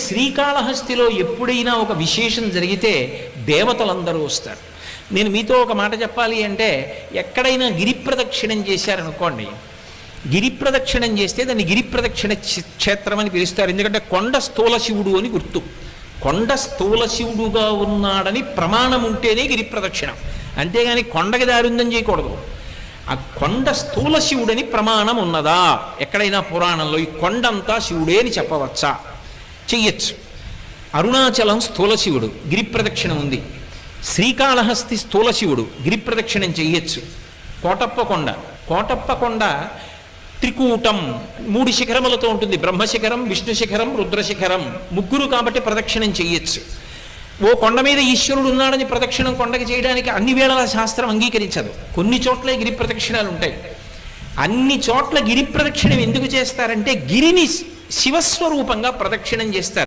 శ్రీకాళహస్తిలో ఎప్పుడైనా ఒక విశేషం జరిగితే దేవతలందరూ వస్తారు. నేను మీతో ఒక మాట చెప్పాలి అంటే, ఎక్కడైనా గిరి ప్రదక్షిణం చేశారనుకోండి, గిరి ప్రదక్షిణం చేస్తే దాన్ని గిరి ప్రదక్షిణ క్షేత్రం అని పిలుస్తారు. ఎందుకంటే కొండ స్థూల శివుడు అని గుర్తు. కొండ స్థూల శివుడుగా ఉన్నాడని ప్రమాణం ఉంటేనే గిరి ప్రదక్షిణం, అంతేగాని కొండకి దారి ఉందని చేయకూడదు. ఆ కొండ స్థూల శివుడని ప్రమాణం ఉన్నదా ఎక్కడైనా పురాణంలో? ఈ కొండంతా శివుడే అని చెప్పవచ్చా? చెయ్యొచ్చు. అరుణాచలం స్థూల శివుడు, గిరి ప్రదక్షిణం ఉంది. శ్రీకాళహస్తి స్థూల శివుడు, గిరి ప్రదక్షిణం చెయ్యొచ్చు. కోటప్పకొండ త్రికూటం 3 శిఖరములతో ఉంటుంది. బ్రహ్మశిఖరం, విష్ణు శిఖరం, రుద్రశిఖరం, ముగ్గురు కాబట్టి ప్రదక్షిణం చెయ్యొచ్చు. ఓ కొండ మీద ఈశ్వరుడు ఉన్నాడని ప్రదక్షిణం కొండకి చేయడానికి అన్ని వేళల శాస్త్రం అంగీకరించదు. కొన్ని చోట్లే గిరి ప్రదక్షిణాలు ఉంటాయి. అన్ని చోట్ల గిరి ప్రదక్షిణం ఎందుకు చేస్తారంటే గిరిని శివస్వరూపంగా ప్రదక్షిణం చేస్తారు.